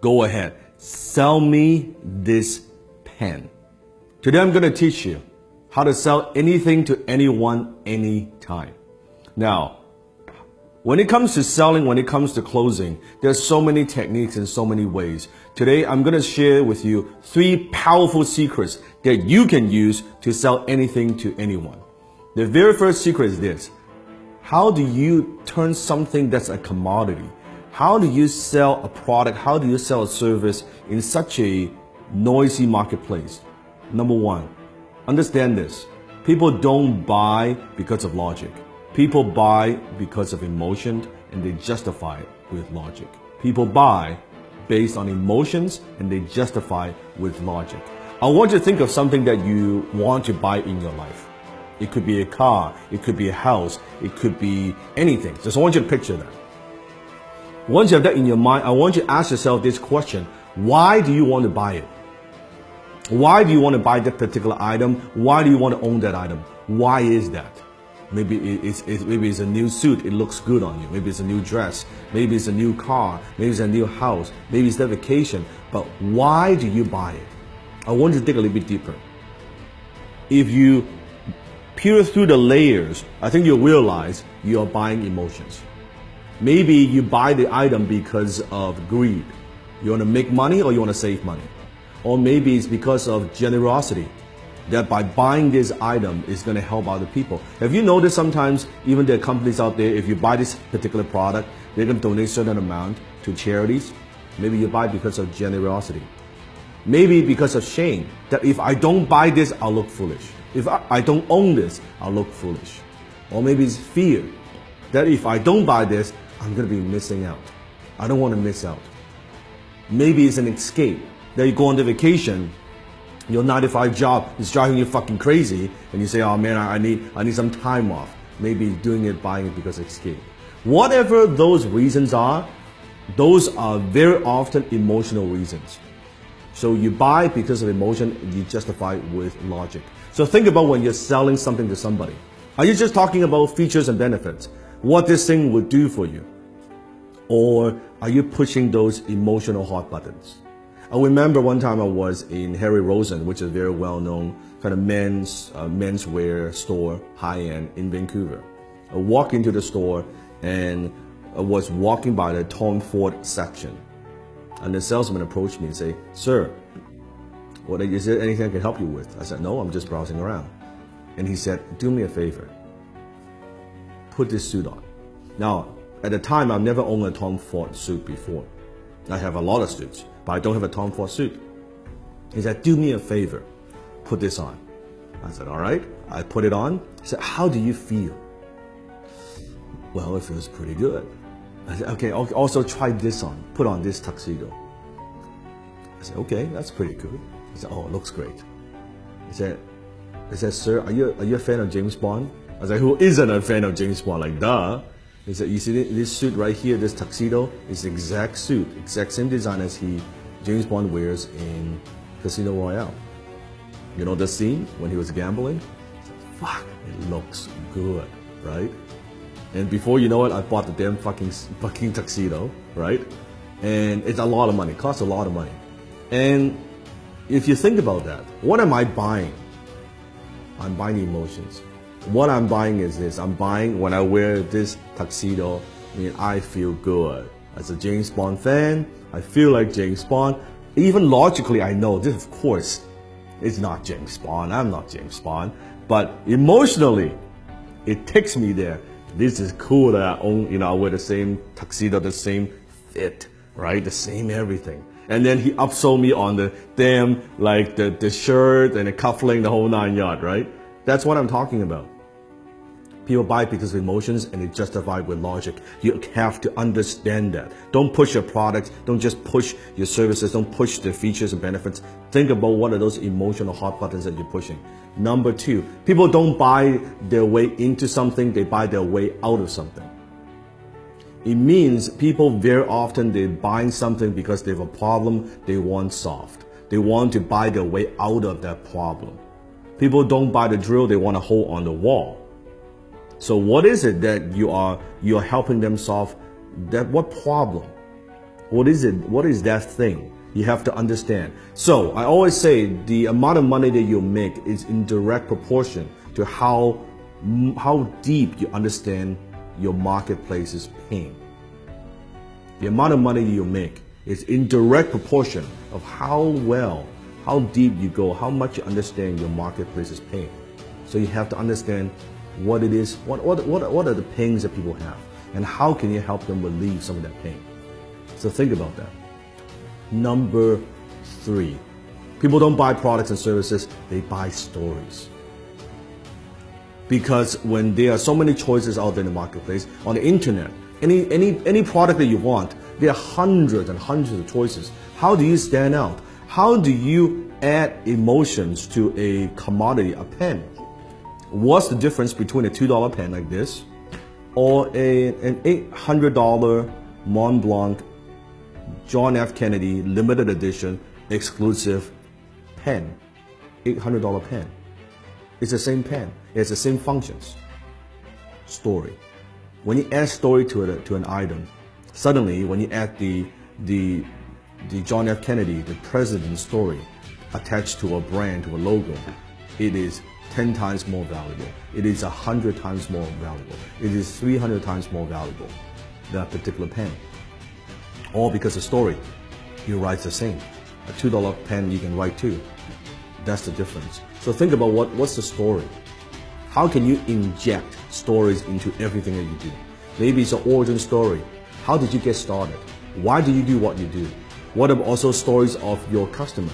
Go ahead, sell me this pen. Today I'm going to teach you how to sell anything to anyone, anytime. Now, when it comes to selling, when it comes to closing, there's so many techniques and so many ways. Today, I'm going to share with you 3 powerful secrets that you can use to sell anything to anyone. The very first secret is this. How do you turn something that's a commodity? How do you sell a product? How do you sell a service in such a noisy marketplace? Number 1, understand this. People don't buy because of logic. People buy because of emotion, and they justify it with logic. People buy based on emotions, and they justify with logic. I want you to think of something that you want to buy in your life. It could be a car, it could be a house, it could be anything. Just I want you to picture that. Once you have that in your mind, I want you to ask yourself this question. Why do you want to buy it? Why do you want to buy that particular item? Why do you want to own that item? Why is that? Maybe it's a new suit, it looks good on you. Maybe it's a new dress. Maybe it's a new car. Maybe it's a new house. Maybe it's a vacation. But why do you buy it? I want you to dig a little bit deeper. If you peer through the layers, I think you'll realize you are buying emotions. Maybe you buy the item because of greed. You want to make money or you want to save money. Or maybe it's because of generosity, that by buying this item is going to help other people. Have you noticed sometimes even there are companies out there, if you buy this particular product, they're going to donate a certain amount to charities? Maybe you buy because of generosity. Maybe because of shame, that if I don't buy this, I'll look foolish. If I don't own this, I'll look foolish. Or maybe it's fear, that if I don't buy this, I'm going to be missing out. I don't want to miss out. Maybe it's an escape, that you go on the vacation, your 9-to-5 job is driving you fucking crazy, and you say, oh man, I need some time off. Maybe doing it, buying it because of escape. Whatever those reasons are, those are very often emotional reasons. So you buy because of emotion, and you justify with logic. So think about when you're selling something to somebody. Are you just talking about features and benefits? What this thing would do for you? Or are you pushing those emotional hot buttons? I remember one time I was in Harry Rosen, which is a very well-known kind of menswear store, high-end in Vancouver. I walked into the store and I was walking by the Tom Ford section. And the salesman approached me and said, sir, is there anything I can help you with? I said, no, I'm just browsing around. And he said, do me a favor. Put this suit on. Now, at the time, I've never owned a Tom Ford suit before. I have a lot of suits, but I don't have a Tom Ford suit. He said, do me a favor, put this on. I said, all right. I put it on. He said, how do you feel? Well, it feels pretty good. I said, okay, also try this on. Put on this tuxedo. I said, okay, that's pretty good. He said, oh, it looks great. He said, sir, are you a fan of James Bond? I was like, who isn't a fan of James Bond? Like, duh. He said, you see this suit right here, this tuxedo, is the exact suit, exact same design as James Bond wears in Casino Royale. You know the scene when he was gambling? I said, fuck, it looks good, right? And before you know it, I bought the damn fucking tuxedo, right? And it's a lot of money, it costs a lot of money. And if you think about that, what am I buying? I'm buying emotions. What I'm buying is this. I'm buying when I wear this tuxedo, I feel good. As a James Bond fan, I feel like James Bond. Even logically, I know this, of course, is not James Bond. I'm not James Bond. But emotionally, it takes me there. This is cool that I own, I wear the same tuxedo, the same fit, right? The same everything. And then he upsold me on the damn, like the shirt and the cufflink, the whole 9 yards, right? That's what I'm talking about. People buy because of emotions and they justify with logic. You have to understand that. Don't push your products. Don't just push your services. Don't push the features and benefits. Think about what are those emotional hot buttons that you're pushing. Number 2, people don't buy their way into something. They buy their way out of something. It means people very often, they're buying something because they have a problem they want solved. They want to buy their way out of that problem. People don't buy the drill. They want a hole on the wall. So what is it that you are helping them solve? What problem? What is it? What is that thing? You have to understand. So I always say the amount of money that you make is in direct proportion to how deep you understand your marketplace's pain. The amount of money you make is in direct proportion of how deep you go, how much you understand your marketplace's pain. So you have to understand what it is, what are the pains that people have, and how can you help them relieve some of that pain. So think about that. Number 3, people don't buy products and services, they buy stories. Because when there are so many choices out there in the marketplace, on the internet, any product that you want, there are hundreds and hundreds of choices. How do you stand out? How do you add emotions to a commodity, a pen? What's the difference between a $2 pen like this or an $800 Mont Blanc John F. Kennedy limited edition exclusive pen? $800 pen. It's the same pen. It has the same functions. Story. When you add story to an item, suddenly when you add the John F. Kennedy, the president's story attached to a brand, to a logo, it is 10 times more valuable. It is 100 times more valuable. It is 300 times more valuable, that particular pen. All because the story, you write the same. A $2 pen you can write too. That's the difference. So think about what's the story. How can you inject stories into everything that you do? Maybe it's an origin story. How did you get started? Why do you do what you do? What are also stories of your customers?